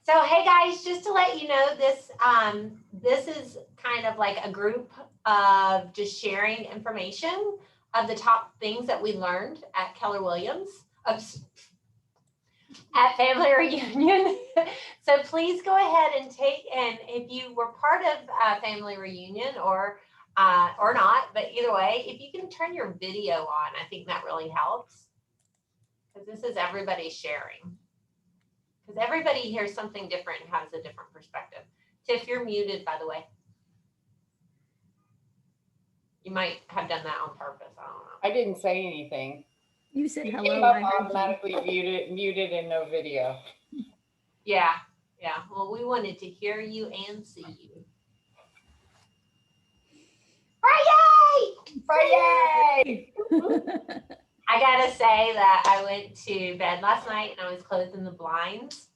So, hey guys, just to let you know, this is kind of like a group of just sharing information of the top things that we learned at Keller Williams at Family Reunion. So please go ahead and and if you were part of Family Reunion or not, but either way, if you can turn your video on, I think that really helps because this is everybody sharing. Because everybody hears something different and has a different perspective. Tiff, you're muted, by the way. You might have done that on purpose. I don't know. I didn't say anything. You said hello. Came up automatically muted and no video. Yeah. Well, we wanted to hear you and see you. Friday! I gotta say that I went to bed last night and I was closing the blinds,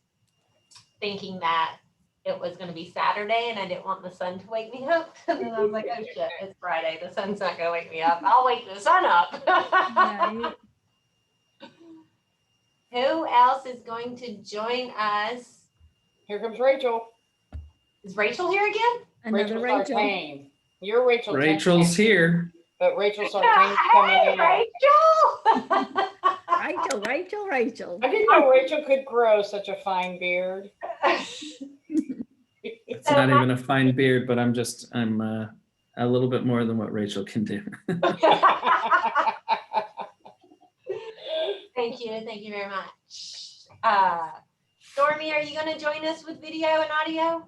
thinking that it was going to be Saturday and I didn't want the sun to wake me up. And then I was like, oh shit, it's Friday. The sun's not going to wake me up. I'll wake the sun up. Right. Who else is going to join us? Here comes Rachel. Is Rachel here again? Another Rachel. Sartain. You're Rachel. Rachel's here. But Rachel Sartain's coming in. Rachel. I didn't know Rachel could grow such a fine beard. It's not even a fine beard, but I'm a little bit more than what Rachel can do. Thank you very much. Stormy, are you going to join us with video and audio?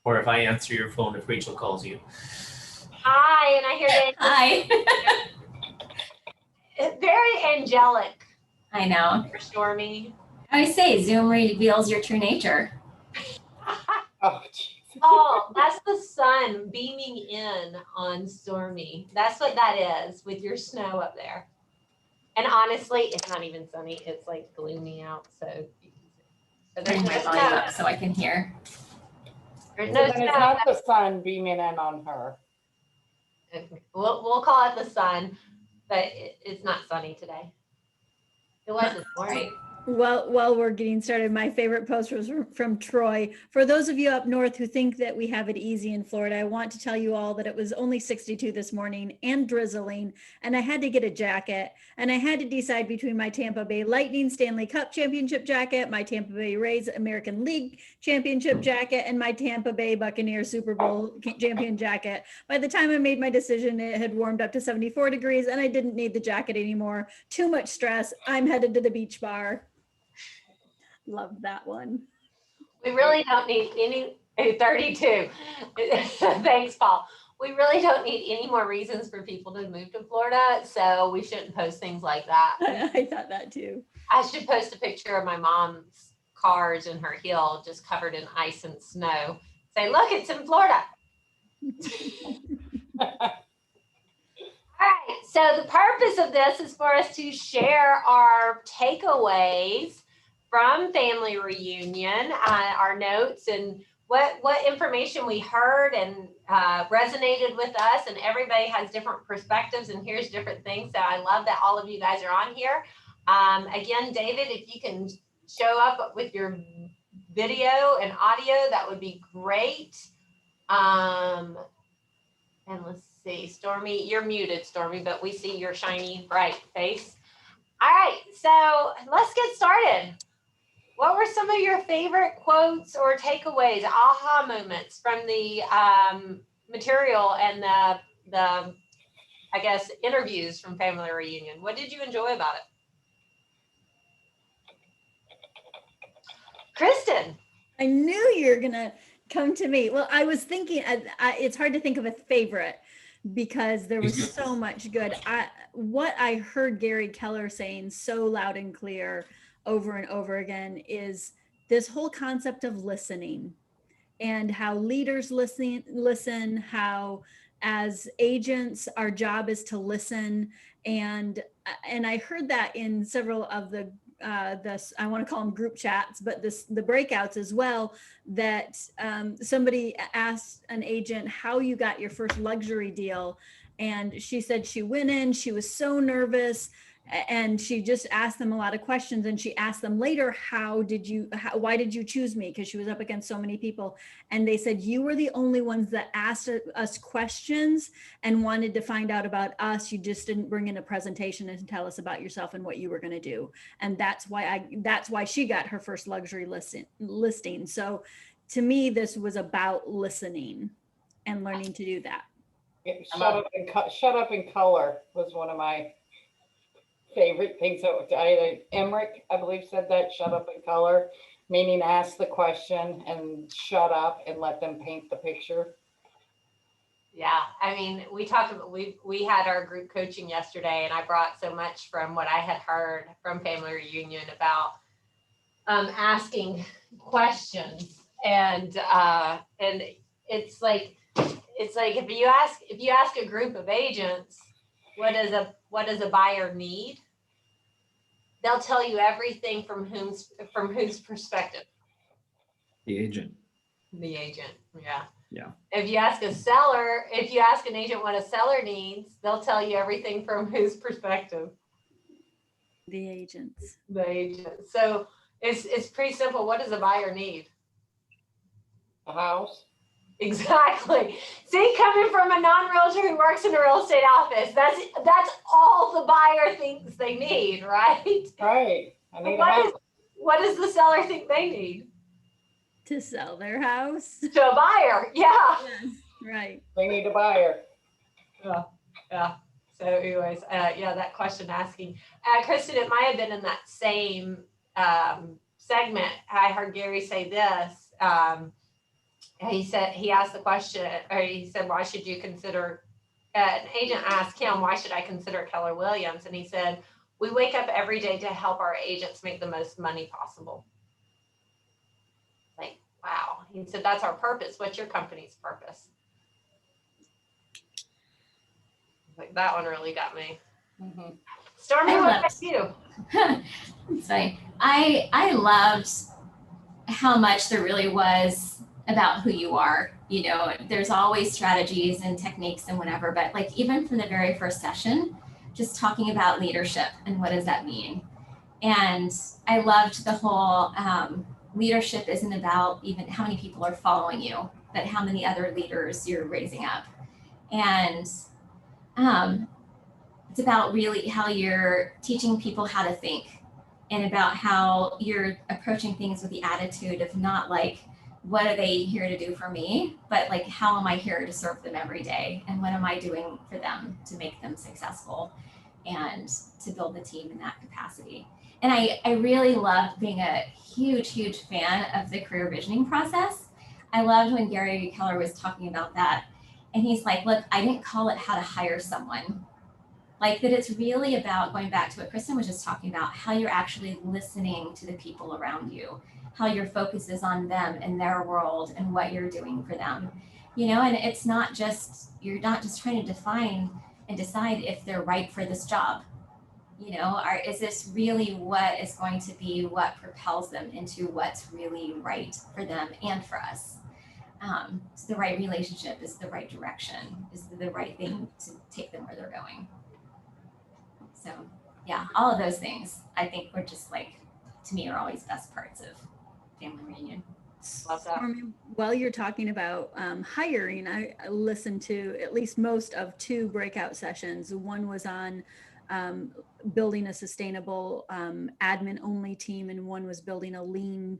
Or if I answer your phone if Rachel calls you. Hi, and I hear Daniel. Hi. Very angelic. I know. For Stormy. I say Zoom reveals your true nature. Oh, that's the sun beaming in on Stormy. That's what that is with your snow up there. And honestly, it's not even sunny. It's like gloomy out. So Turn my volume up so I can hear. There's no snow. It's not the sun beaming in on her. We'll call it the sun, but it's not sunny today. It was this morning. Well, while we're getting started, my favorite post was from Troy. For those of you up north who think that we have it easy in Florida, I want to tell you all that it was only 62 this morning and drizzling, and I had to get a jacket, and I had to decide between my Tampa Bay Lightning Stanley Cup Championship jacket, my Tampa Bay Rays American League Championship jacket, and my Tampa Bay Buccaneers Super Bowl champion jacket. By the time I made my decision, it had warmed up to 74 degrees, and I didn't need the jacket anymore. Too much stress. I'm headed to the beach bar. Love that one. We really don't need any 32. Thanks, Paul. We really don't need any more reasons for people to move to Florida, so we shouldn't post things like that. I thought that too. I should post a picture of my mom's cars and her heel just covered in ice and snow. Say, look, it's in Florida. All right, so the purpose of this is for us to share our takeaways from Family Reunion, our notes and what information we heard and resonated with us, and everybody has different perspectives and here's different things. So I love that all of you guys are on here. Again, David, if you can show up with your video and audio, that would be great. And let's see, Stormy, you're muted, Stormy, but we see your shiny, bright face. All right, so let's get started. What were some of your favorite quotes or takeaways, aha moments from the material and the I guess, interviews from Family Reunion? What did you enjoy about it? Kristen. I knew you were going to come to me. Well, I was thinking, it's hard to think of a favorite because there was so much good. What I heard Gary Keller saying so loud and clear over and over again is this whole concept of listening and how leaders listen, how as agents, our job is to listen. And I heard that in several of the I want to call them group chats, but the breakouts as well, that somebody asked an agent how you got your first luxury deal. And she said she went in, she was so nervous. And she just asked them a lot of questions, and she asked them later, why did you choose me? Because she was up against so many people. And they said, you were the only ones that asked us questions and wanted to find out about us. You just didn't bring in a presentation and tell us about yourself and what you were going to do. And that's why she got her first luxury listing. So to me, this was about listening and learning to do that. Yeah, shut up and color was one of my favorite things. Emmerich, I believe, said that, shut up and color, meaning ask the question and shut up and let them paint the picture. Yeah, I mean, we had our group coaching yesterday, and I brought so much from what I had heard from Family Reunion about asking questions, and it's like if you ask a group of agents, what does a buyer need? They'll tell you everything from whose perspective? The agent. The agent, yeah. Yeah. If you ask an agent what a seller needs, they'll tell you everything from whose perspective? The agents. The agent. So it's pretty simple. What does a buyer need? A house. Exactly. See, coming from a non-realtor who works in a real estate office, that's all the buyer thinks they need, right? Right. I need a house. What does the seller think they need? To sell their house. To a buyer, yeah. Yes, right. They need a buyer. Yeah. So anyways, that question asking. Kristen, it might have been in that same segment. I heard Gary say this. He asked the question, or he said, why should you consider, an agent asked him, why should I consider Keller Williams? And he said, we wake up every day to help our agents make the most money possible. Like, wow. He said, that's our purpose. What's your company's purpose? Like, that one really got me. Mm-hmm. Stormy, what about you? It's funny. I loved how much there really was about who you are. You know, there's always strategies and techniques and whatever, but like even from the very first session, just talking about leadership and what does that mean. And I loved the whole leadership isn't about even how many people are following you, but how many other leaders you're raising up. And it's about really how you're teaching people how to think, and about how you're approaching things with the attitude of not like, what are they here to do for me? But like, how am I here to serve them every day? And what am I doing for them to make them successful and to build the team in that capacity? And I really loved being a huge fan of the career visioning process. I loved when Gary Keller was talking about that. And he's like, look, I didn't call it how to hire someone. Like that it's really about going back to what Kristen was just talking about, how you're actually listening to the people around you, how your focus is on them and their world and what you're doing for them, you know. And it's not just, you're not just trying to define and decide if they're right for this job, you know, or is this really what is going to be what propels them into what's really right for them and for us. It's the right relationship, is the right direction, is the right thing to take them where they're going. So yeah, all of those things I think were just like, to me, are always best parts of Family Reunion. Love that. While you're talking about hiring, I listened to at least most of 2 breakout sessions. One was on building a sustainable admin only team, and one was building a lean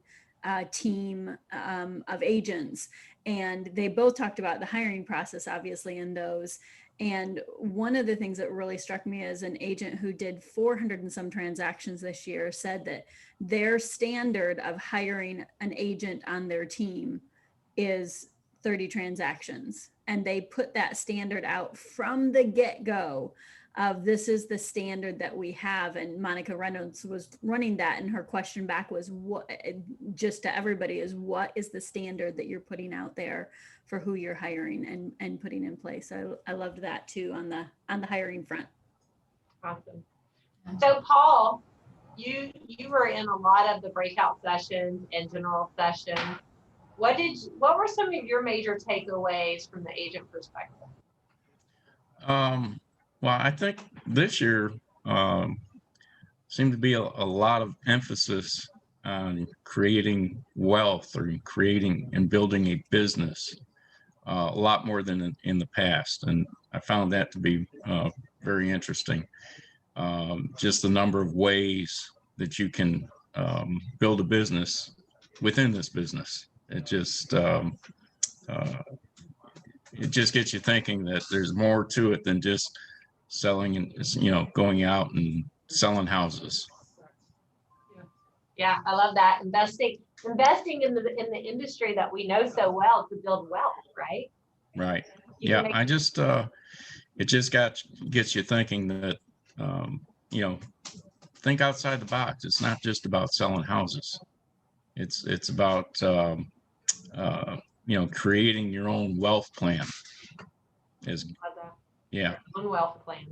team of agents. And they both talked about the hiring process, obviously, in those. And one of the things that really struck me as an agent who did 400 and some transactions this year said that their standard of hiring an agent on their team is 30 transactions. And they put that standard out from the get-go of this is the standard that we have. And Monica Reynolds was running that, and her question back was, what, just to everybody, is what is the standard that you're putting out there for who you're hiring and putting in place. I loved that too on the hiring front. Awesome. So Paul, you were in a lot of the breakout sessions and general sessions. What were some of your major takeaways from the agent perspective? Well, I think this year seem to be a lot of emphasis on creating wealth or creating and building a business, a lot more than in the past. And I found that to be very interesting. Just the number of ways that you can build a business within this business. It just gets you thinking that there's more to it than just selling and, going out and selling houses. Yeah, I love that. Investing in the industry that we know so well to build wealth, right? Right. You Yeah. can make- I just, it just gets you thinking that, think outside the box. It's not just about selling houses. It's about, creating your own wealth plan. love that. Yeah. Own wealth plan.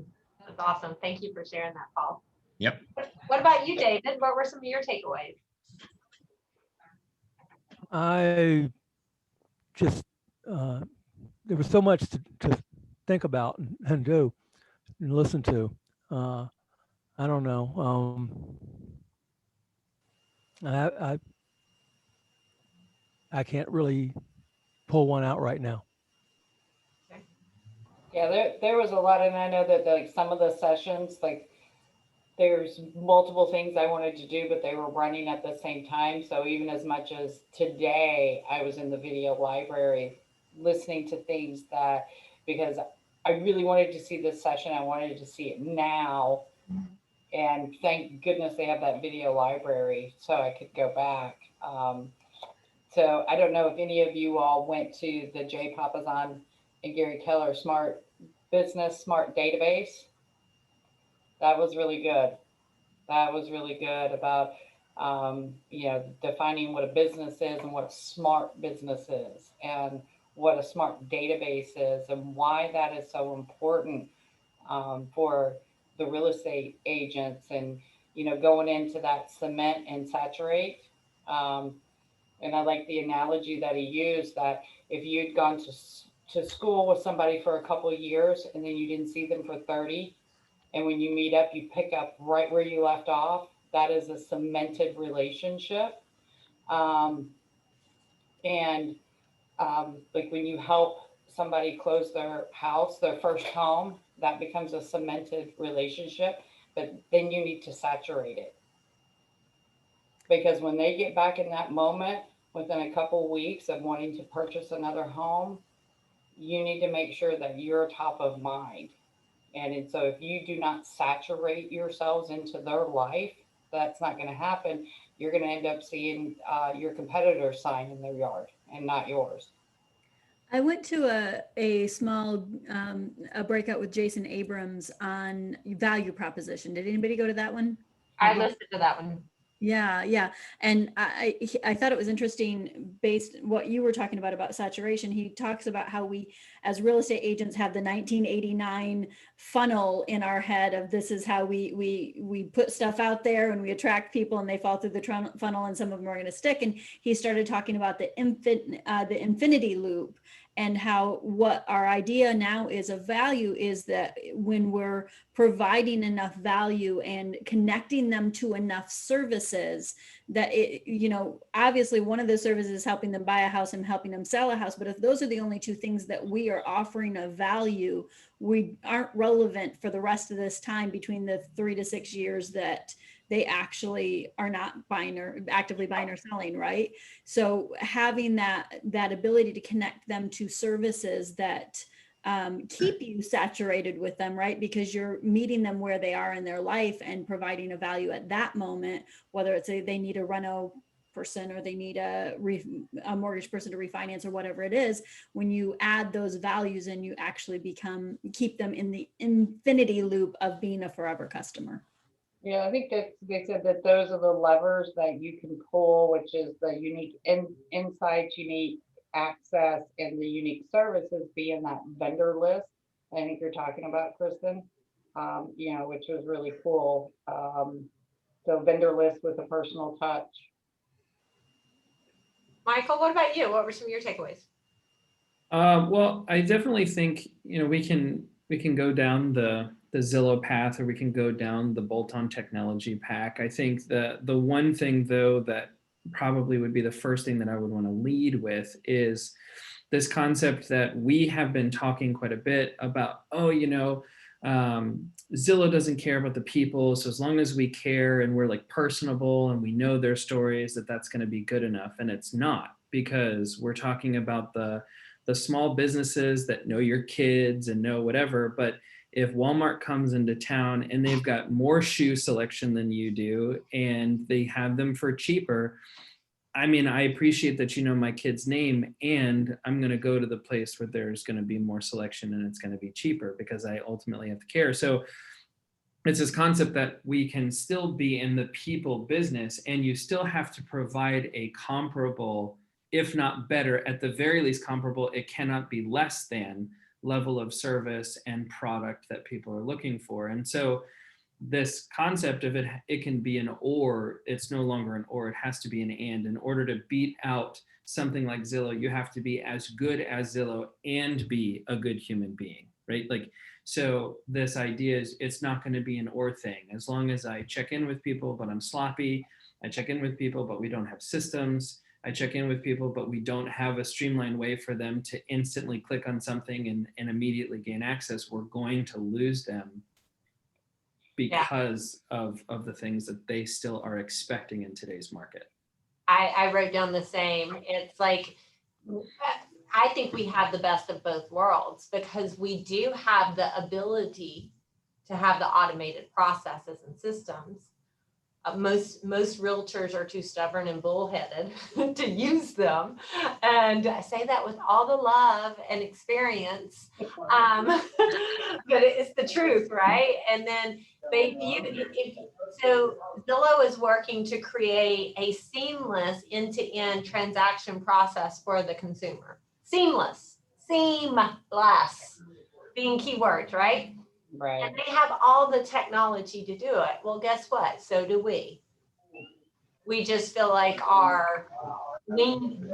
That's awesome. Thank you for sharing that, Paul. Yep. What about you, David? What were some of your takeaways? I just, there was so much to think about and do and listen to. I don't know. I can't really pull one out right now. Yeah, there was a lot, and I know that like some of the sessions, like there's multiple things I wanted to do, but they were running at the same time. So even as much as today, I was in the video library listening to things that, because I really wanted to see this session, I wanted to see it now. And thank goodness they have that video library so I could go back. So I don't know if any of you all went to the Jay Papazan and Gary Keller Smart Business Smart Database. That was really good. That was really good about, defining what a business is and what a smart business is and what a smart database is and why that is so important for the real estate agents and, going into that cement and saturate. And I like the analogy that he used that if you'd gone to school with somebody for a couple of years and then you didn't see them for 30, and when you meet up, you pick up right where you left off, that is a cemented relationship. Like when you help somebody close their house, their first home, that becomes a cemented relationship, but then you need to saturate it. Because when they get back in that moment, within a couple of weeks of wanting to purchase another home, you need to make sure that you're top of mind. And so if you do not saturate yourselves into their life, that's not going to happen. You're going to end up seeing your competitor's sign in their yard and not yours. I went to a small a breakout with Jason Abrams on value proposition. Did anybody go to that one? I listened to that one. Yeah. And I thought it was interesting based what you were talking about saturation. He talks about how we as real estate agents have the 1989 funnel in our head of this is how we put stuff out there and we attract people and they fall through the funnel and some of them are going to stick. And he started talking about the infinity loop and how what our idea now is of value is that when we're providing enough value and connecting them to enough services that obviously one of the services is helping them buy a house and helping them sell a house. But if those are the only two things that we are offering of value, we aren't relevant for the rest of this time between the 3 to 6 years that they actually are not actively buying or selling, right? So having that ability to connect them to services that keep you saturated with them, right? Because you're meeting them where they are in their life and providing a value at that moment, whether it's they need a reno person or they need a mortgage person to refinance or whatever it is. When you add those values and you actually keep them in the infinity loop of being a forever customer. Yeah, I think that they said that those are the levers that you can pull, which is the unique insights, unique access, and the unique services being that vendor list. I think you're talking about, Kristen, which was really cool. So vendor list with a personal touch. Michael, what about you? What were some of your takeaways? Well, I definitely think we can go down the Zillow path, or we can go down the bolt-on technology pack. I think the one thing though that probably would be the first thing that I would want to lead with is this concept that we have been talking quite a bit about. Oh, Zillow doesn't care about the people, so as long as we care and we're like personable and we know their stories, that's going to be good enough. And it's not, because we're talking about the small businesses that know your kids and know whatever. But if Walmart comes into town and they've got more shoe selection than you do and they have them for cheaper, I mean, I appreciate that you know my kid's name, and I'm going to go to the place where there's going to be more selection and it's going to be cheaper because I ultimately have to care. So it's this concept that we can still be in the people business, and you still have to provide a comparable, if not better, at the very least comparable, it cannot be less than level of service and product that people are looking for. And so this concept of it can be an or, it's no longer an or, it has to be an and. In order to beat out something like Zillow, you have to be as good as Zillow and be a good human being, right? Like, so this idea is it's not going to be an or thing. As long as I check in with people, but I'm sloppy, I check in with people, but we don't have systems, I check in with people, but we don't have a streamlined way for them to instantly click on something and immediately gain access, we're going to lose them because of the things that they still are expecting in today's market. I wrote down the same. It's like, I think we have the best of both worlds, because we do have the ability to have the automated processes and systems. Most realtors are too stubborn and bullheaded to use them. And I say that with all the love and experience. But it's the truth, right? And then so Zillow is working to create a seamless end-to-end transaction process for the consumer. Seamless, being keywords, right? Right. And they have all the technology to do it. Well, guess what? So do we. We just feel like our winged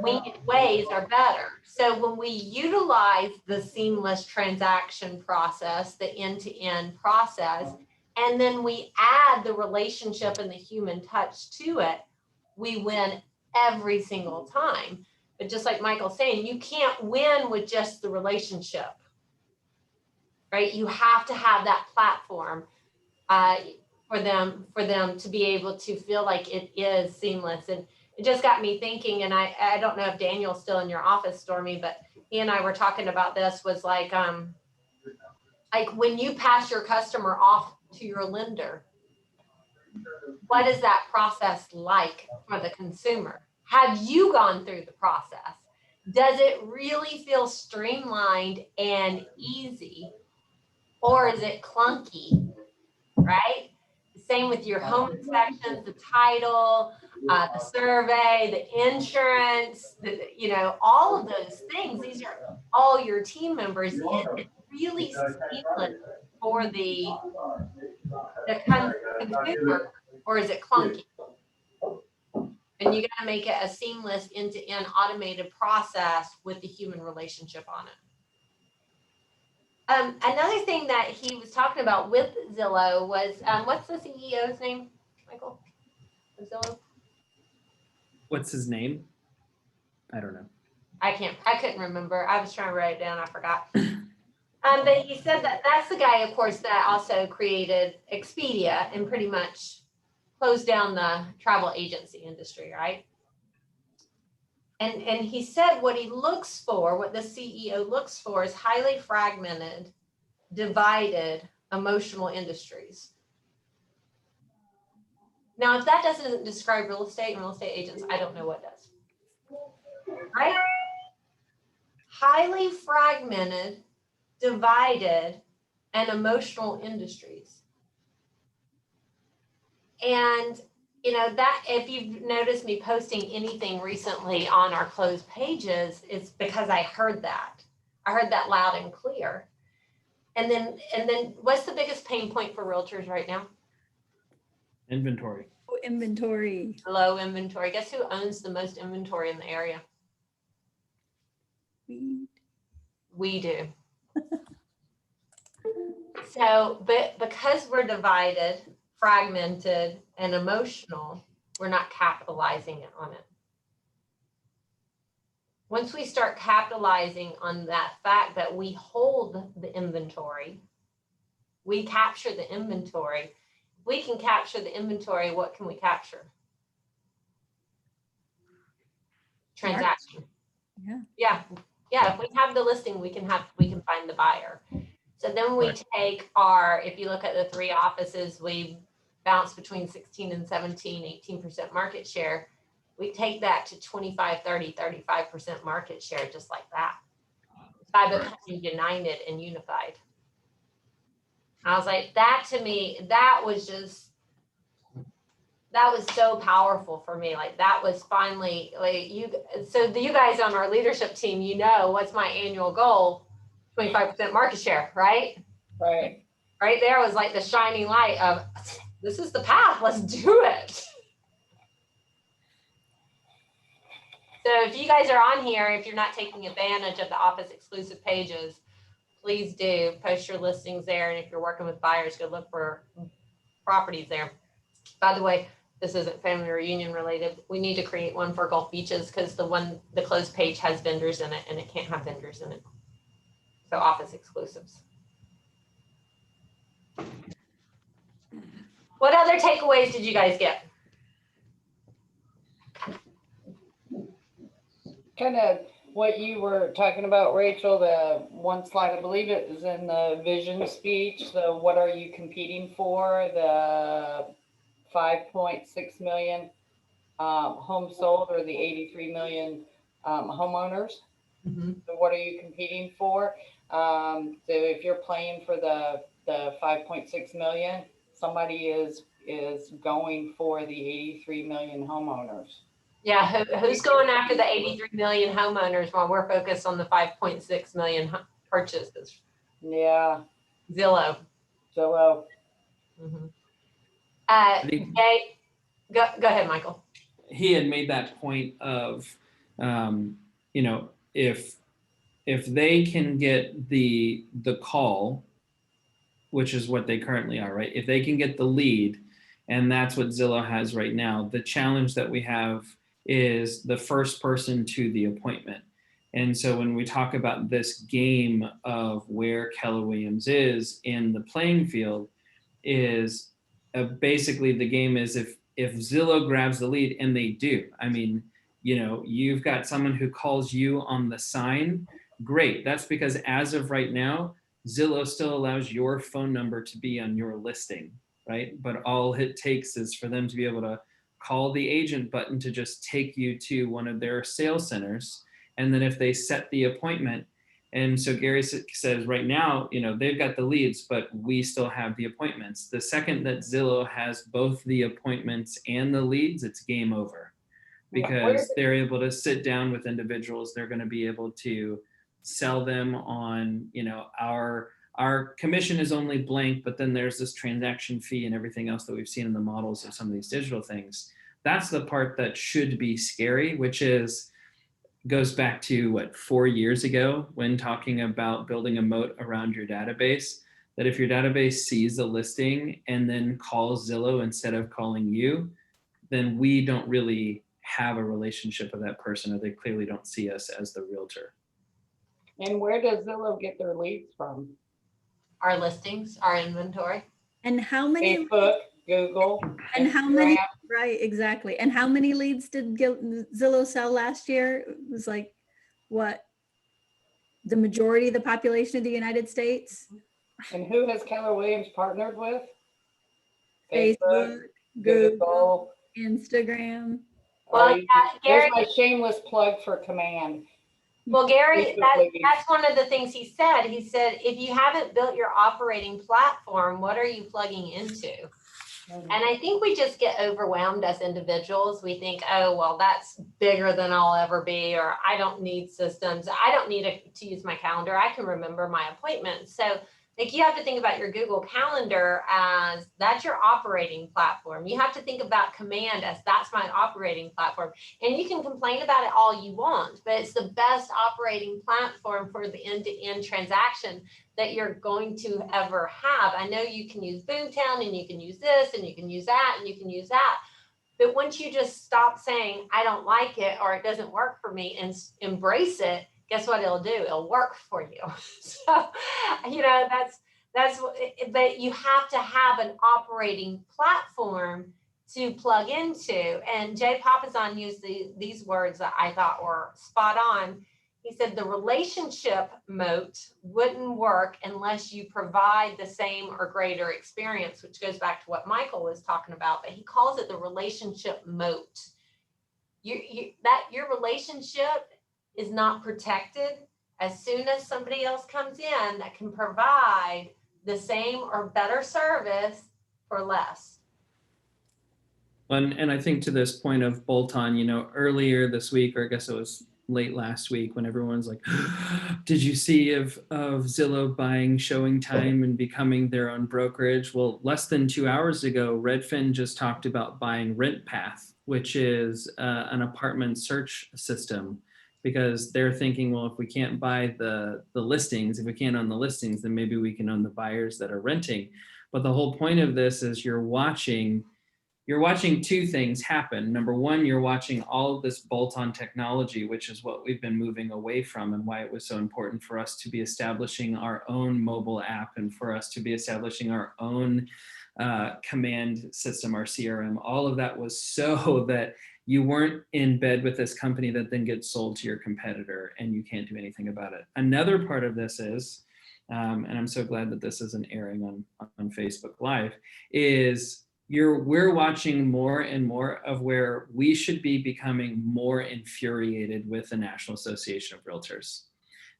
ways are better. So when we utilize the seamless transaction process, the end-to-end process, and then we add the relationship and the human touch to it, we win every single time. But just like Michael's saying, you can't win with just the relationship. Right? You have to have that platform for them to be able to feel like it is seamless. And it just got me thinking, and I don't know if Daniel's still in your office, Stormy, but he and I were talking about this, was like when you pass your customer off to your lender, what is that process like for the consumer? Have you gone through the process? Does it really feel streamlined and easy? Or is it clunky, right? Same with your home inspections, the title, the survey, the insurance, all of those things. These are all your team members. Is it really seamless for the consumer, or is it clunky? And you got to make it a seamless end-to-end automated process with the human relationship on it. Another thing that he was talking about with Zillow was, what's the CEO's name, Michael, of Zillow? What's his name? I don't know. I couldn't remember. I was trying to write it down. I forgot. But he said that that's the guy, of course, that also created Expedia and pretty much closed down the travel agency industry, right? And he said what he looks for, what the CEO looks for, is highly fragmented, divided, emotional industries. Now, if that doesn't describe real estate and real estate agents, I don't know what does. Right? Highly fragmented, divided, and emotional industries. And that, if you've noticed me posting anything recently on our closed pages, it's because I heard that. I heard that loud and clear. And then what's the biggest pain point for realtors right now? Inventory. Inventory. Low inventory. Guess who owns the most inventory in the area? We do. So, but because we're divided, fragmented, and emotional, we're not capitalizing on it. Once we start capitalizing on that fact that we hold the inventory, we capture the inventory. If we can capture the inventory, what can we capture? Transaction. Yeah. Yeah. If we have the listing, we can find the buyer. So then we take if you look at the 3 offices, we bounce between 16 and 17, 18% market share. We take that to 25, 30, 35% market share, just like that, by becoming united and unified. I was like, that to me, that was so powerful for me. Like, that was finally, like, you guys on our leadership team, what's my annual goal? 25% market share, right? Right. Right there was like the shining light of, this is the path, let's do it. So if you guys are on here, if you're not taking advantage of the office exclusive pages, please do post your listings there. And if you're working with buyers, go look for properties there. By the way, this isn't family reunion related. We need to create one for Gulf Beaches because the closed page has vendors in it and it can't have vendors in it. So office exclusives. What other takeaways did you guys get? Kind of what you were talking about, Rachel, the one slide, I believe it was in the vision speech. So what are you competing for? The 5.6 million homes sold, or the 83 million homeowners? Mm-hmm. So what are you competing for? So if you're playing for the 5.6 million, somebody is going for the 83 million homeowners. Yeah, who's going after the 83 million homeowners while we're focused on the 5.6 million purchases? Yeah. Zillow. Mm-hmm. Jay, go ahead, Michael. He had made that point of, if they can get the call, which is what they currently are, right? If they can get the lead, and that's what Zillow has right now, the challenge that we have is the first person to the appointment. And so when we talk about this game of where Keller Williams is in the playing field, is basically the game is if Zillow grabs the lead, and they do, I mean, you've got someone who calls you on the sign, great. That's because as of right now, Zillow still allows your phone number to be on your listing, right? But all it takes is for them to be able to call the agent button to just take you to one of their sales centers. And then if they set the appointment, and so Gary says right now, they've got the leads, but we still have the appointments. The second that Zillow has both the appointments and the leads, it's game over, because they're able to sit down with individuals. They're going to be able to sell them on, our commission is only blank, but then there's this transaction fee and everything else that we've seen in the models of some of these digital things. That's the part that should be scary, which goes back to 4 years ago when talking about building a moat around your database, that if your database sees a listing and then calls Zillow instead of calling you, then we don't really have a relationship with that person, or they clearly don't see us as the realtor. And where does Zillow get their leads from? Our listings, our inventory. And how many? Facebook, Google, and Instagram. how many? Right, exactly. And how many leads did Zillow sell last year? It was like, what? The majority of the population of the United States? And who has Keller Williams partnered with? Facebook, Google, Instagram. Well, Gary, there's my shameless plug for Command. Well, Gary, that's one of the things he said. He said, if you haven't built your operating platform, what are you plugging into? Mm-hmm. And I think we just get overwhelmed as individuals. We think, oh, well, that's bigger than I'll ever be, or I don't need systems. I don't need to use my calendar. I can remember my appointments. So Like you have to think about your Google Calendar as that's your operating platform. You have to think about Command as that's my operating platform. And you can complain about it all you want, but it's the best operating platform for the end-to-end transaction that you're going to ever have. I know you can use Boomtown and you can use this and you can use that and you can use that. But once you just stop saying, I don't like it or it doesn't work for me and embrace it, guess what it'll do? It'll work for you. So, that's what, but you have to have an operating platform to plug into. And Jay Papasan used these words that I thought were spot on. He said the relationship moat wouldn't work unless you provide the same or greater experience, which goes back to what Michael was talking about, but he calls it the relationship moat. Your relationship is not protected as soon as somebody else comes in that can provide the same or better service for less. And I think to this point of bolt-on, earlier this week, or I guess it was late last week, when everyone's like, did you see of Zillow buying Showing Time and becoming their own brokerage? Well, less than 2 hours ago, Redfin just talked about buying RentPath, which is an apartment search system, because they're thinking, well, if we can't buy the listings, if we can't own the listings, then maybe we can own the buyers that are renting. But the whole point of this is you're watching two things happen. Number one, you're watching all of this bolt-on technology, which is what we've been moving away from, and why it was so important for us to be establishing our own mobile app and for us to be establishing our own command system, our CRM. All of that was so that you weren't in bed with this company that then gets sold to your competitor and you can't do anything about it. Another part of this is, and I'm so glad that this isn't airing on Facebook Live, is we're watching more and more of where we should be becoming more infuriated with the National Association of Realtors.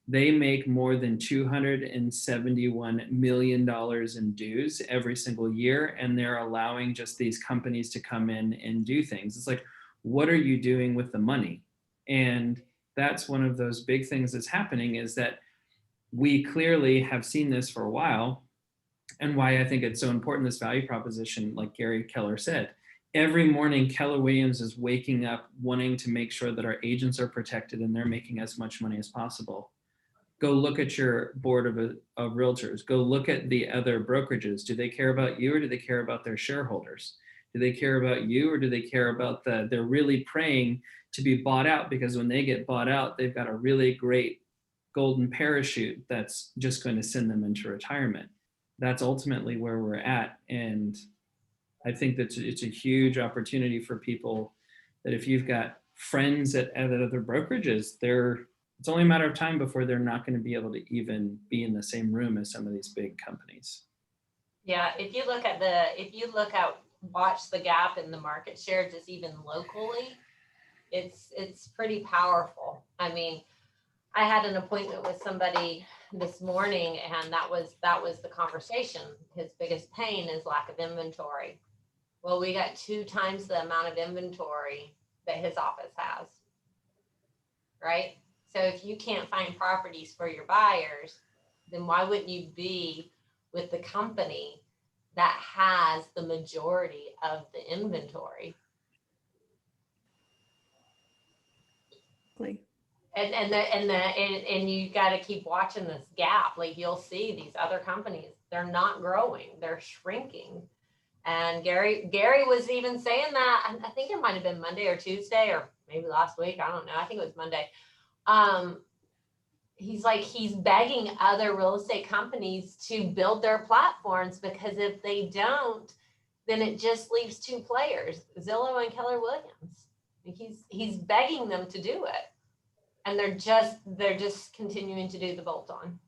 They make more than $271 million in dues every single year, and they're allowing just these companies to come in and do things. It's like, what are you doing with the money? And that's one of those big things that's happening, is that we clearly have seen this for a while, and why I think it's so important, this value proposition, like Gary Keller said. Every morning, Keller Williams is waking up wanting to make sure that our agents are protected and they're making as much money as possible. Go look at your board of realtors. Go look at the other brokerages. Do they care about you, or do they care about their shareholders? Do they care about you, or do they care about they're really praying to be bought out, because when they get bought out, they've got a really great golden parachute that's just going to send them into retirement. That's ultimately where we're at. And I think that it's a huge opportunity for people, that if you've got friends at other brokerages, it's only a matter of time before they're not going to be able to even be in the same room as some of these big companies. Yeah, if you watch the gap in the market share, just even locally, it's pretty powerful. I mean, I had an appointment with somebody this morning, and that was the conversation. His biggest pain is lack of inventory. Well, we got 2 times the amount of inventory that his office has, right? So if you can't find properties for your buyers, then why wouldn't you be with the company that has the majority of the inventory? And you got to keep watching this gap. Like, you'll see these other companies, they're not growing, they're shrinking. And Gary was even saying that, I think it might have been Monday or Tuesday, or maybe last week, I don't know, I think it was Monday. He's begging other real estate companies to build their platforms, because if they don't, then it just leaves 2 players, Zillow and Keller Williams. He's begging them to do it. And they're just continuing to do the bolt-on.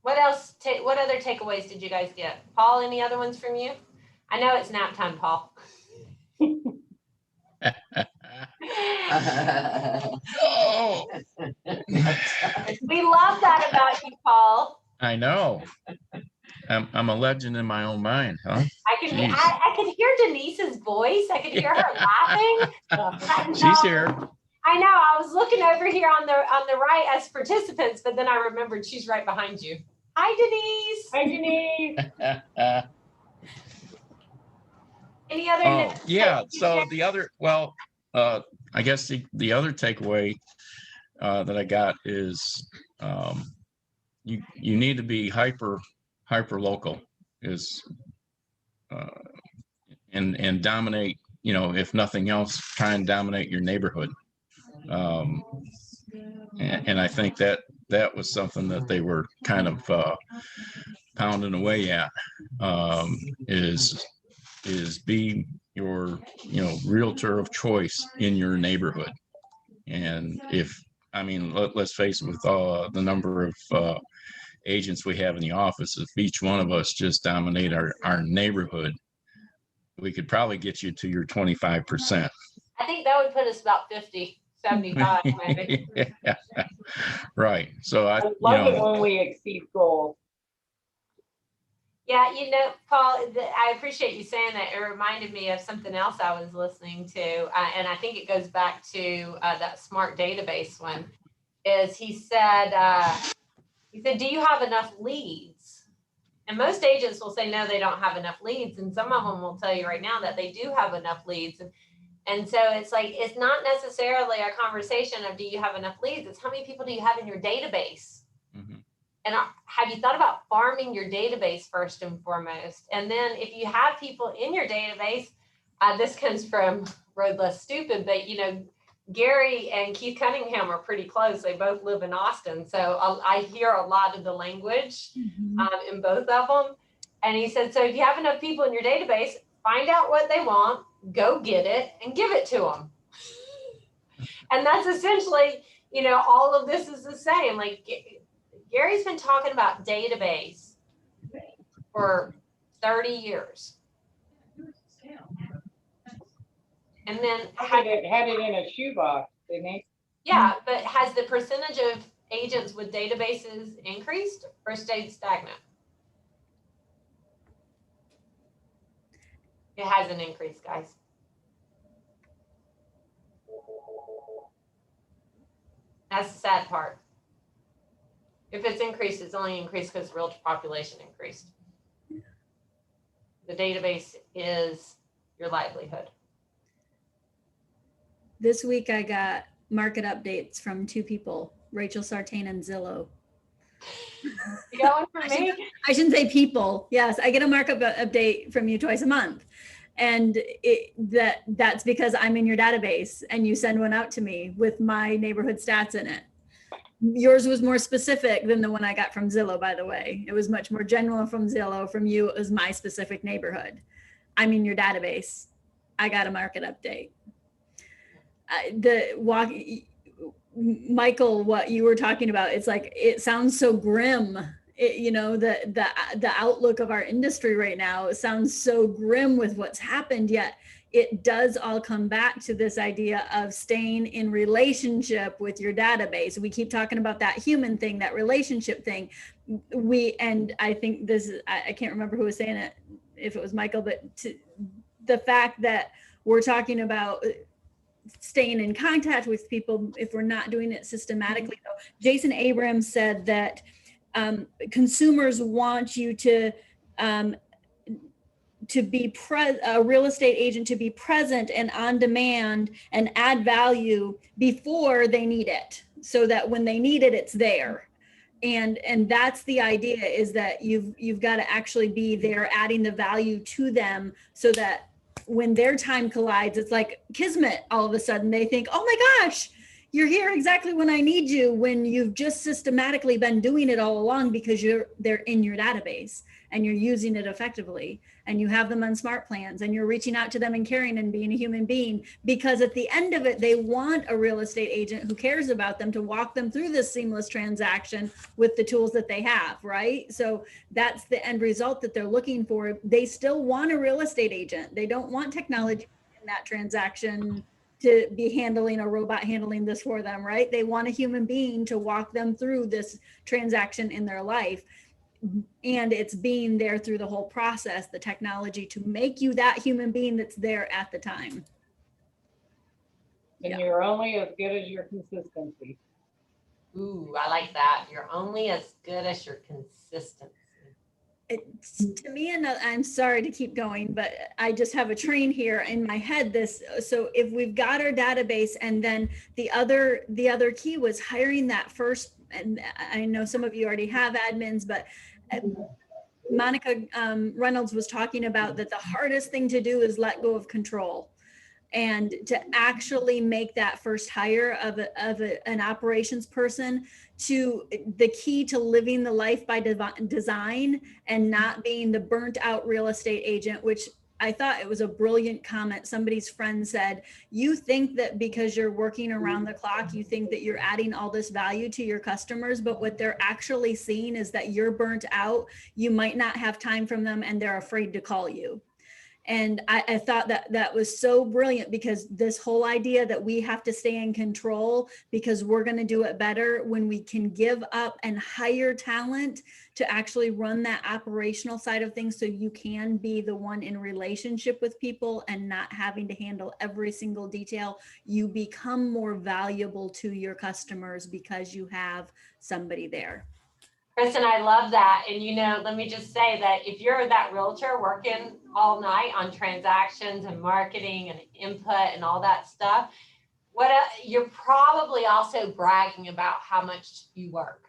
What else? What other takeaways did you guys get? Paul, any other ones from you? I know it's nap time, Paul. Oh, We love that about you, Paul. I know. I'm a legend in my own mind, huh? I could hear Denise's voice. I could hear her laughing. She's here. I know, I was looking over here on the right as participants, but then I remembered she's right behind you. Hi, Denise. Hi, Denise. Any other Oh, notes yeah. that you So share? the other, well, I guess the other takeaway that I got is you need to be hyper local is and dominate, if nothing else, try and dominate your neighborhood. And I think that was something that they were kind of pounding away at, is be your realtor of choice in your neighborhood. And let's face it, with the number of agents we have in the office, if each one of us just dominate our neighborhood, we could probably get you to your 25%. I think that would put us about 50, 75 maybe. Yeah. Right. So I love it when we exceed goals. Yeah, Paul, I appreciate you saying that. It reminded me of something else I was listening to, and I think it goes back to that smart database one. Is he said, do you have enough leads? And most agents will say, no, they don't have enough leads. And some of them will tell you right now that they do have enough leads. And so it's like, it's not necessarily a conversation of, do you have enough leads? It's how many people do you have in your database? Mm-hmm. And have you thought about farming your database first and foremost? And then if you have people in your database, this comes from Road Less Stupid, but Gary and Keith Cunningham are pretty close. They both live in Austin. So I hear a lot of the language in both of them. And he said, so if you have enough people in your database, find out what they want, go get it, and give it to them. And that's essentially, all of this is the same. Like Gary's been talking about database for 30 years. And then Had it in a shoebox, didn't he? Yeah, but has the percentage of agents with databases increased or stayed stagnant? It hasn't increased, guys. That's the sad part. If it's increased, it's only increased because realtor population increased. The database is your livelihood. This week I got market updates from two people, Rachel Sartain and Zillow. You got one for me? I shouldn't say people. Yes, I get a markup update from you twice a month. And that's because I'm in your database and you send one out to me with my neighborhood stats in it. Yours was more specific than the one I got from Zillow, by the way. It was much more general from Zillow. From you, it was my specific neighborhood. I'm in your database. I got a market update. Michael, what you were talking about, it's like, it sounds so grim. The outlook of our industry right now, it sounds so grim with what's happened, yet it does all come back to this idea of staying in relationship with your database. We keep talking about that human thing, that relationship thing. And I think I can't remember who was saying it, if it was Michael, but the fact that we're talking about staying in contact with people, if we're not doing it systematically. Jason Abrams said that consumers want you to be a real estate agent, to be present and on demand and add value before they need it, so that when they need it, it's there. And that's the idea, is that you've got to actually be there adding the value to them, so that when their time collides, it's like kismet. All of a sudden they think, oh my gosh, you're here exactly when I need you, when you've just systematically been doing it all along, because they're in your database and you're using it effectively, and you have them on smart plans, and you're reaching out to them and caring and being a human being, because at the end of it, they want a real estate agent who cares about them to walk them through this seamless transaction with the tools that they have, right? So that's the end result that they're looking for. They still want a real estate agent. They don't want technology in that transaction to be handling a robot handling this for them, right? They want a human being to walk them through this transaction in their life. And it's being there through the whole process, the technology to make you that human being that's there at the time. And Yeah. you're only as good as your consistency. Ooh, I like that. You're only as good as your consistency. It's, to me, and I'm sorry to keep going, but I just have a train here in my head. So if we've got our database, and then the other key was hiring that first, and I know some of you already have admins, but Monica Reynolds was talking about that the hardest thing to do is let go of control, and to actually make that first hire of an operations person, to the key to living the life by design and not being the burnt out real estate agent, which I thought it was a brilliant comment. Somebody's friend said, you think that because you're working around the clock, you think that you're adding all this value to your customers, but what they're actually seeing is that you're burnt out. You might not have time from them, and they're afraid to call you. And I thought that was so brilliant, because this whole idea that we have to stay in control because we're going to do it better, when we can give up and hire talent to actually run that operational side of things, so you can be the one in relationship with people and not having to handle every single detail, you become more valuable to your customers because you have somebody there. Kristen, I love that. And let me just say that if you're that realtor working all night on transactions and marketing and input and all that stuff, you're probably also bragging about how much you work.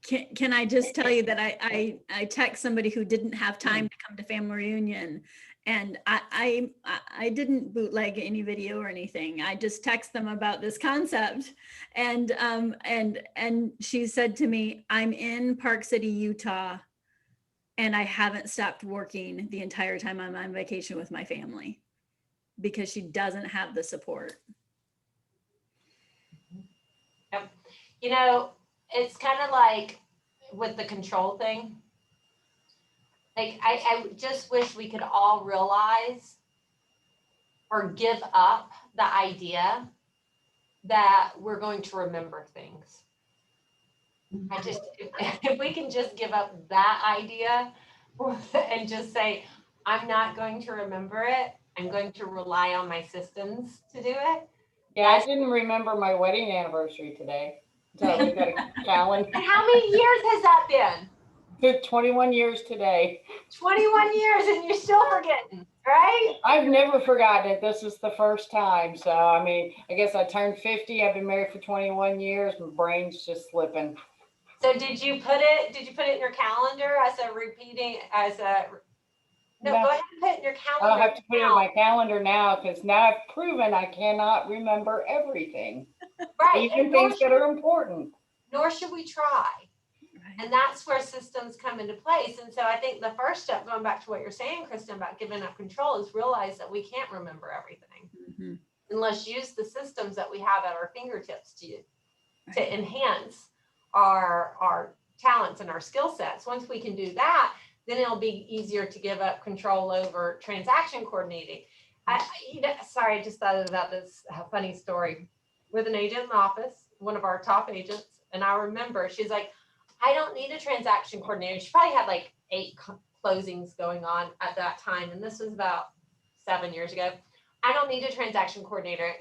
Can I just tell you that I text somebody who didn't have time to come to family reunion, and I didn't bootleg any video or anything. I just text them about this concept, and she said to me, I'm in Park City, Utah, and I haven't stopped working the entire time I'm on vacation with my family, because she doesn't have the support. Yep. It's kind of like with the control thing. Like, I just wish we could all realize or give up the idea that we're going to remember things. If we can just give up that idea and just say, I'm not going to remember it. I'm going to rely on my systems to do it. Yeah, I didn't remember my wedding anniversary today. So we got a calendar. And how many years has that been? 21 years today. 21 years, and you're still forgetting, right? I've never forgotten it. This is the first time. So, I mean, I guess I turned 50. I've been married for 21 years. My brain's just slipping. So did you put it in your calendar No, go ahead and put it in your calendar. I'll have to put it in my calendar now, because now I've proven I cannot remember everything. Right. Even things that are important. Nor should we try. And that's where systems come into place. And so I think the first step, going back to what you're saying, Kristen, about giving up control, is realize that we can't remember everything. Mm-hmm. And let's use the systems that we have at our fingertips to enhance our talents and our skill sets. Once we can do that, then it'll be easier to give up control over transaction coordinating. Sorry, I just thought about this funny story with an agent in the office, one of our top agents. And I remember she's like, I don't need a transaction coordinator. She probably had like 8 closings going on at that time. And this was about 7 years ago. I don't need a transaction coordinator.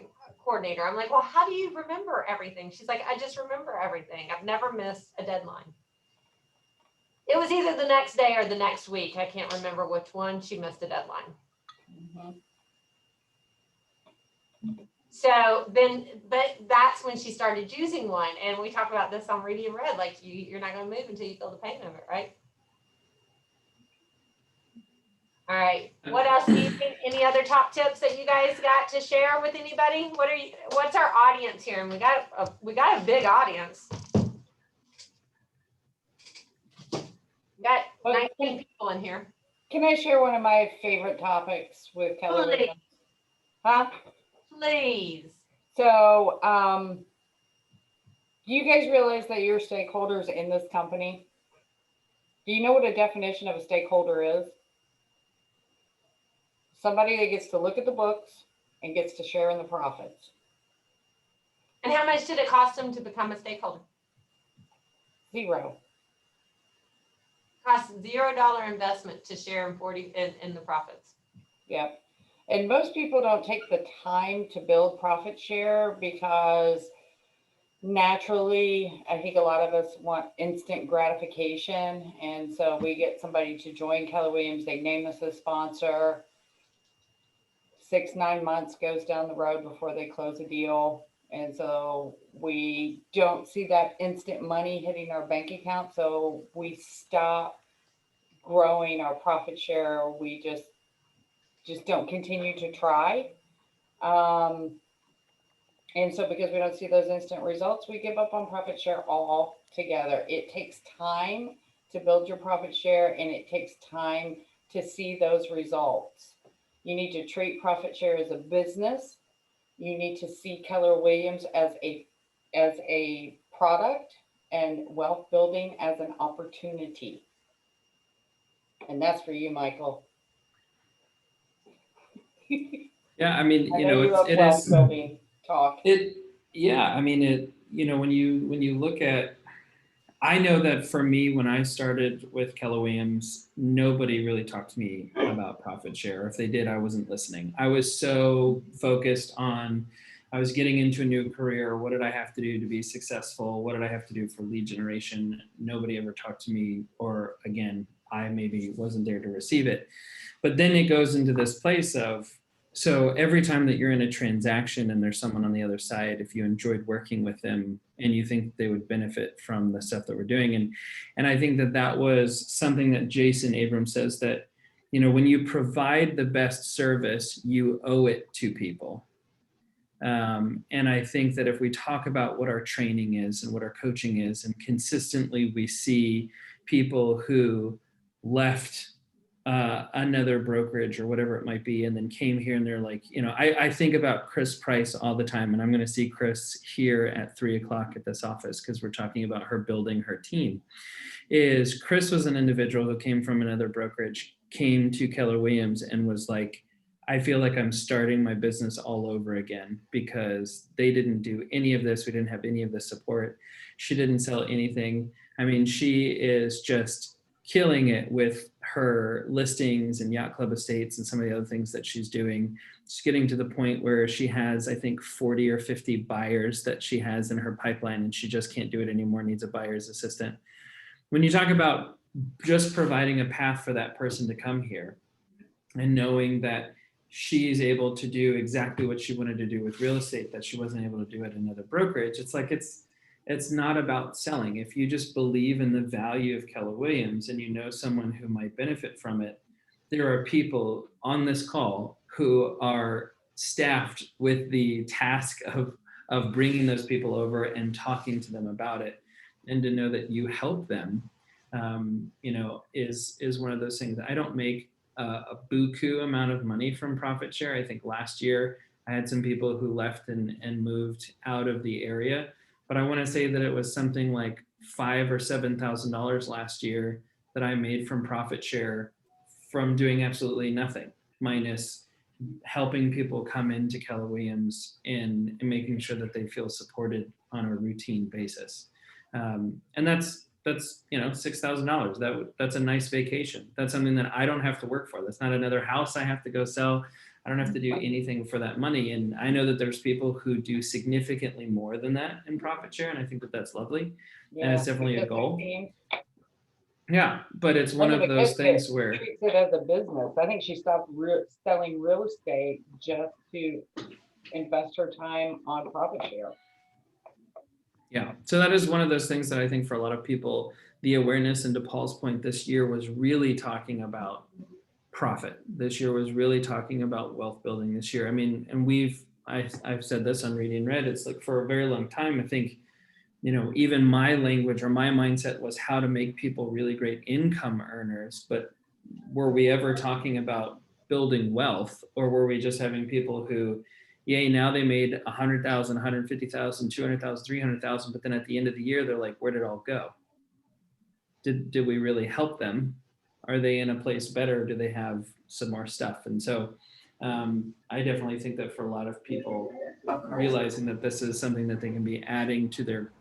I'm like, well, how do you remember everything? She's like, I just remember everything. I've never missed a deadline. It was either the next day or the next week. I can't remember which one. She missed a deadline. Mm-hmm. So then, but that's when she started using one. And we talk about this on Read and Read, like you're not going to move until you feel the pain of it, right? All right. What else do you think? Any other top tips that you guys got to share with anybody? What's our audience here? And we got a big audience. We got 19 people in here. Can I share one of my favorite topics with Kelly Williams? Huh? Please. So, do you guys realize that you're stakeholders in this company? Do you know what a definition of a stakeholder is? Somebody that gets to look at the books and gets to share in the profits. And how much did it cost them to become a stakeholder? $0. Cost $0 investment to share in the profits. Yep. And most people don't take the time to build profit share because naturally, I think a lot of us want instant gratification. And so we get somebody to join Keller Williams, they name us a sponsor. 6-9 months goes down the road before they close a deal. And so we don't see that instant money hitting our bank account. So we stop growing our profit share. Or we just don't continue to try. And so because we don't see those instant results, we give up on profit share altogether. It takes time to build your profit share, and it takes time to see those results. You need to treat profit share as a business. You need to see Keller Williams as a product and wealth building as an opportunity. And that's for you, Michael. Yeah, I mean, I you know, you love it wealth is building talk. yeah, I mean, you know, when you look at, I know that for me, when I started with Keller Williams, nobody really talked to me about profit share. If they did, I wasn't listening. I was so focused on, I was getting into a new career. What did I have to do to be successful? What did I have to do for lead generation? Nobody ever talked to me, or again, I maybe wasn't there to receive it. But then it goes into this place of, so every time that you're in a transaction and there's someone on the other side, if you enjoyed working with them and you think they would benefit from the stuff that we're doing. And I think that was something that Jason Abrams says, that, you know, when you provide the best service, you owe it to people. And I think that if we talk about what our training is and what our coaching is, and consistently we see people who left another brokerage or whatever it might be, and then came here and they're like, you know, I think about Chris Price all the time, and I'm going to see Chris here at 3:00 at this office because we're talking about her building her team. Is Chris was an individual who came from another brokerage, came to Keller Williams and was like, I feel like I'm starting my business all over again because they didn't do any of this. We didn't have any of the support. She didn't sell anything. I mean, she is just killing it with her listings and Yacht Club Estates and some of the other things that she's doing. She's getting to the point where she has, I think, 40 or 50 buyers that she has in her pipeline, and she just can't do it anymore, needs a buyer's assistant. When you talk about just providing a path for that person to come here and knowing that she's able to do exactly what she wanted to do with real estate that she wasn't able to do at another brokerage, it's like, it's not about selling. If you just believe in the value of Keller Williams and you know someone who might benefit from it, there are people on this call who are staffed with the task of bringing those people over and talking to them about it. And to know that you help them, you know, is one of those things. I don't make a buku amount of money from profit share. I think last year I had some people who left and moved out of the area. But I want to say that it was something like $5,000 or $7,000 last year that I made from profit share from doing absolutely nothing, minus helping people come into Keller Williams and making sure that they feel supported on a routine basis. And that's you know, $6,000. That's a nice vacation. That's something that I don't have to work for. That's not another house I have to go sell. I don't have to do anything for that money. And I know that there's people who do significantly more than that in profit share. And I think that that's lovely. Yeah, and it's definitely a goal. Yeah, but it's one of those things where treats it as a business. I think she stopped selling real estate just to invest her time on profit share. Yeah, so that is one of those things that I think for a lot of people, the awareness, and to Paul's point, this year was really talking about profit. This year was really talking about wealth building this year. I mean, and I've said this on Reading Red, it's like for a very long time, I think, you know, even my language or my mindset was how to make people really great income earners. But were we ever talking about building wealth, or were we just having people who, yay, now they made 100,000, 150,000, 200,000, 300,000, but then at the end of the year, they're like, where did it all go? Did we really help them? Are they in a place better? Do they have some more stuff? And so I definitely think that for a lot of people, realizing that this is something that they can be adding to their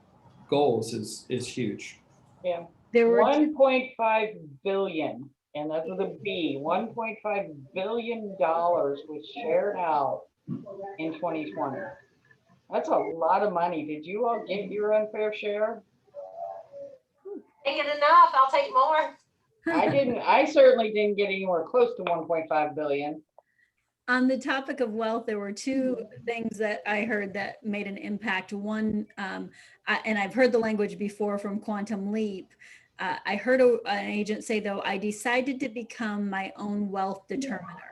goals is huge. Yeah. There were 1.5 billion and that's with a B, $1.5 billion was shared out in 2020. That's a lot of money. Did you all get your unfair share? Ain't it enough? I'll take more. I didn't, I certainly didn't get anywhere close to 1.5 billion. On the topic of wealth, there were two things that I heard that made an impact. One, and I've heard the language before from Quantum Leap. I heard an agent say, though, I decided to become my own wealth determiner.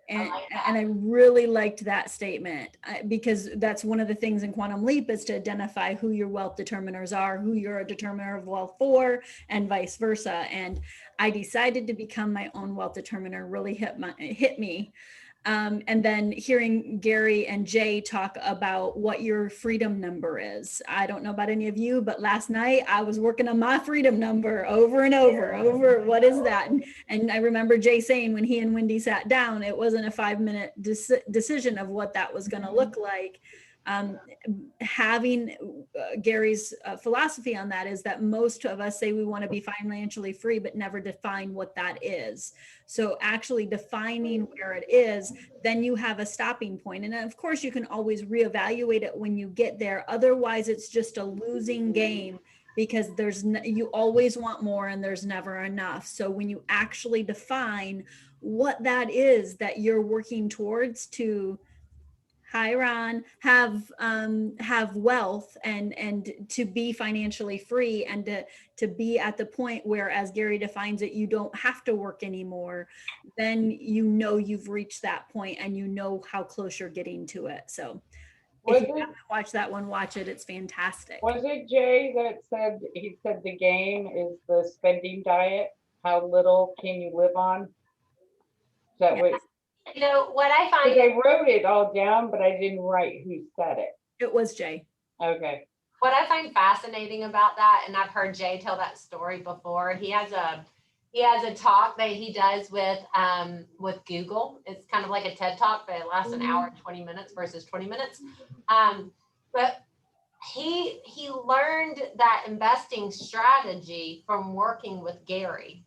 And I really liked that statement because that's one of the things in Quantum Leap is to identify who your wealth determiners are, who you're a determiner of wealth for, and vice versa. And I decided to become my own wealth determiner really hit me. And then hearing Gary and Jay talk about what your freedom number is. I don't know about any of you, but last night I was working on my freedom number over and over. What is that? And I remember Jay saying when he and Wendy sat down, it wasn't a 5-minute decision of what that was going to look like. Having Gary's philosophy on that is that most of us say we want to be financially free, but never define what that is. So actually defining where it is, then you have a stopping point. And of course you can always reevaluate it when you get there. Otherwise it's just a losing game because you always want more and there's never enough. So when you actually define what that is that you're working towards to, hi Ron, have wealth and to be financially free and to be at the point where, as Gary defines it, you don't have to work anymore, then you know you've reached that point and you know how close you're getting to it. So if you haven't watched that one, watch it. It's fantastic. Was it Jay that said, he said the game is the spending diet? How little can you live on? Is that what? You know, what I find. I wrote it all down, but I didn't write who said it. It was Jay. Okay. What I find fascinating about that, and I've heard Jay tell that story before, he has a talk that he does with Google. It's kind of like a TED talk, but it lasts an hour and 20 minutes versus 20 minutes. But he learned that investing strategy from working with Gary.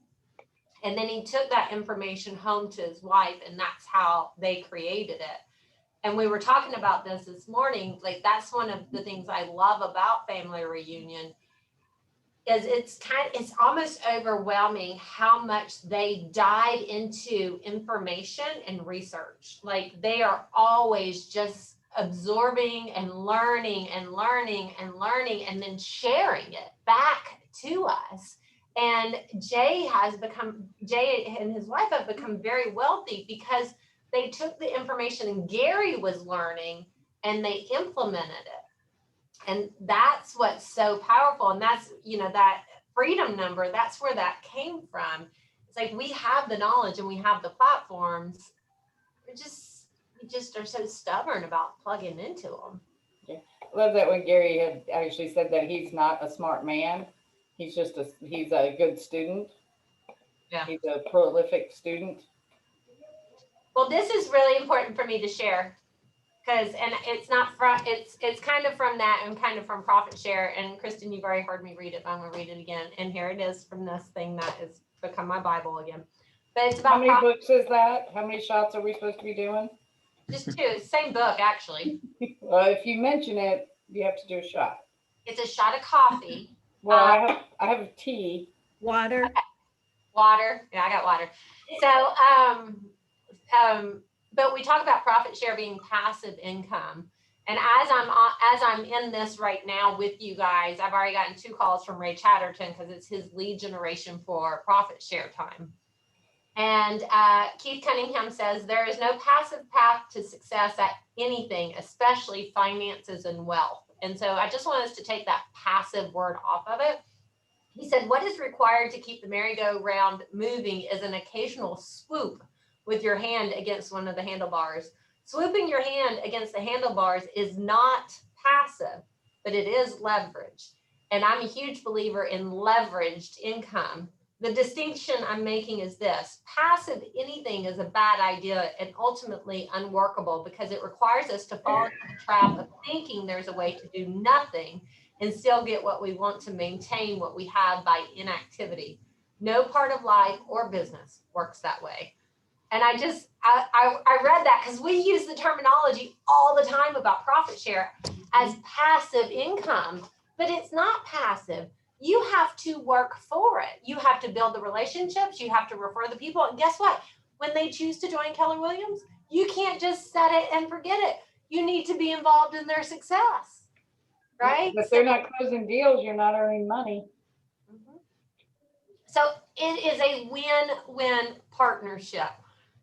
And then he took that information home to his wife, and that's how they created it. And we were talking about this morning, like that's one of the things I love about Family Reunion is it's almost overwhelming how much they dive into information and research. Like they are always just absorbing and learning and learning and learning and then sharing it back to us. And Jay and his wife have become very wealthy because they took the information Gary was learning and they implemented it. And that's what's so powerful. And that's, that freedom number, that's where that came from. It's like we have the knowledge and we have the platforms. We just are so stubborn about plugging into them. Yeah. I love that when Gary had actually said that he's not a smart man. He's a good student. Yeah. He's a prolific student. Well, this is really important for me to share and it's not from, it's kind of from that and kind of from Profit Share. And Kristen, you've already heard me read it, but I'm going to read it again. And here it is from this thing that has become my Bible again. But it's about how many books is that? How many shots are we supposed to be doing? Just 2, same book, actually. Well, if you mention it, you have to do a shot. It's a shot of coffee. Well, I have tea. Water. Okay. Water. Yeah, I got water. So, but we talk about Profit Share being passive income. And as I'm in this right now with you guys, I've already gotten 2 calls from Ray Chatterton because it's his lead generation for Profit Share time. And Keith Cunningham says there is no passive path to success at anything, especially finances and wealth. And so I just want us to take that passive word off of it. He said, what is required to keep the merry-go-round moving is an occasional swoop with your hand against one of the handlebars. Swooping your hand against the handlebars is not passive, but it is leverage. And I'm a huge believer in leveraged income. The distinction I'm making is this: passive anything is a bad idea and ultimately unworkable because it requires us to fall into the trap of thinking there's a way to do nothing and still get what we want to maintain what we have by inactivity. No part of life or business works that way. And I read that because we use the terminology all the time about profit share as passive income, but it's not passive. You have to work for it. You have to build the relationships. You have to refer the people. And guess what? When they choose to join Keller Williams, you can't just set it and forget it. You need to be involved in their success, right? If they're not closing deals, you're not earning money. So it is a win-win partnership.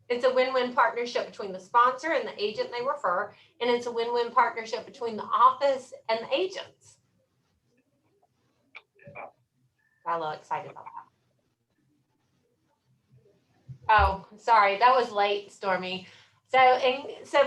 It's a win-win partnership between the sponsor and the agent they refer, and it's a win-win partnership between the office and the agents. Got a little excited about that. Oh, sorry, that was late, Stormy. So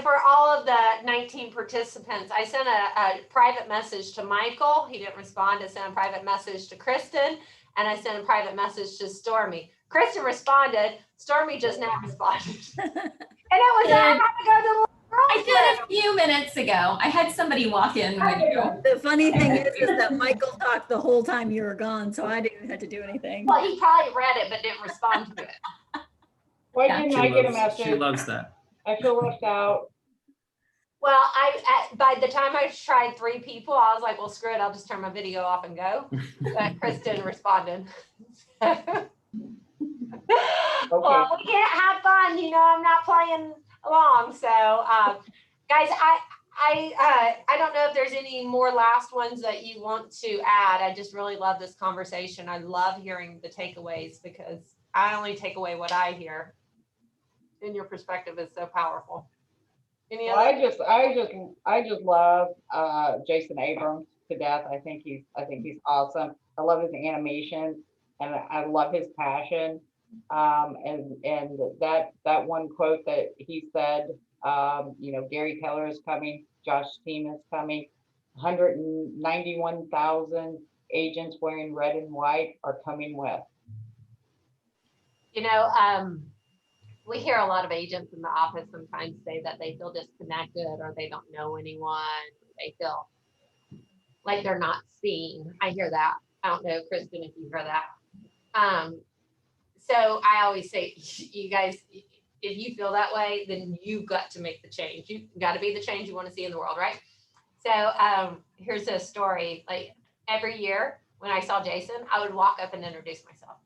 for all of the 19 participants, I sent a private message to Michael. He didn't respond. I sent a private message to Kristen, and I sent a private message to Stormy. Kristen responded. Stormy just now responded. And it was I had to go to the little girls' I did a few minutes ago. I had somebody walk in with you. The funny thing is that Michael talked the whole time you were gone, so I didn't have to do anything. Well, he probably read it, but didn't respond to it. Why Yeah. didn't I get a She message? loves that. I feel left out. Well, by the time I tried 3 people, I was like, well, screw it. I'll just turn my video off and go. But Kristen responded. Well, we can't have fun. You know, I'm not playing along. So, guys, I don't know if there's any more last ones that you want to add. I just really love this conversation. I love hearing the takeaways because I only take away what I hear. And your perspective is so powerful. Any Well, other? I just love Jason Abrams to death. I think he's awesome. I love his animation and I love his passion. And that one quote that he said, Gary Keller is coming, Josh's team is coming, 191,000 agents wearing red and white are coming with. We hear a lot of agents in the office sometimes say that they feel disconnected or they don't know anyone. They feel like they're not seen. I hear that. I don't know, Kristen, if you hear that. So I always say, you guys, if you feel that way, then you've got to make the change. You've got to be the change you want to see in the world, right? So here's a story. Like every year when I saw Jason, I would walk up and introduce myself.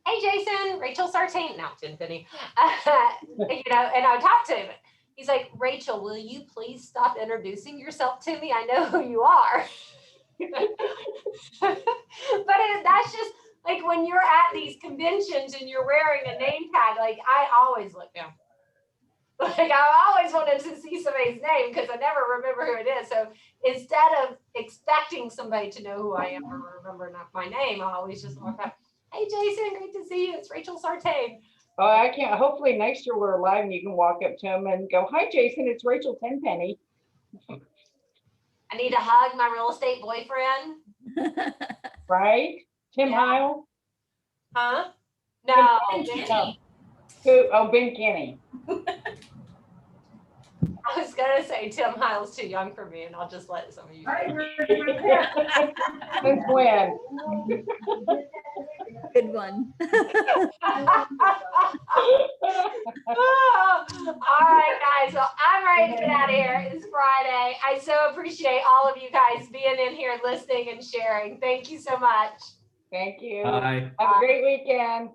Hey, Jason, Rachel Sartain. No, didn't Penny. And I would talk to him. He's like, Rachel, will you please stop introducing yourself to me? I know who you are. That's just like when you're at these conventions and you're wearing a name tag, like I always look down. Like I always wanted to see somebody's name because I never remember who it is. So instead of expecting somebody to know who I am or remember my name, I always just walk up. Hey, Jason, great to see you. It's Rachel Sartain. Oh, I can't. Hopefully next year we're live and you can walk up to him and go, hi, Jason, it's Rachel Tenpenny. I need to hug my real estate boyfriend. Right? Tim Yeah. Heil? Huh? No. Who? Oh, Ben Kinney. I was going to say Tim Heil's too young for me, and I'll just let some of you. Since when? Good one. All right, guys. Well, I'm ready to get out of here. It's Friday. I so appreciate all of you guys being in here, listening and sharing. Thank you so much. Thank you. Bye. Have a great weekend.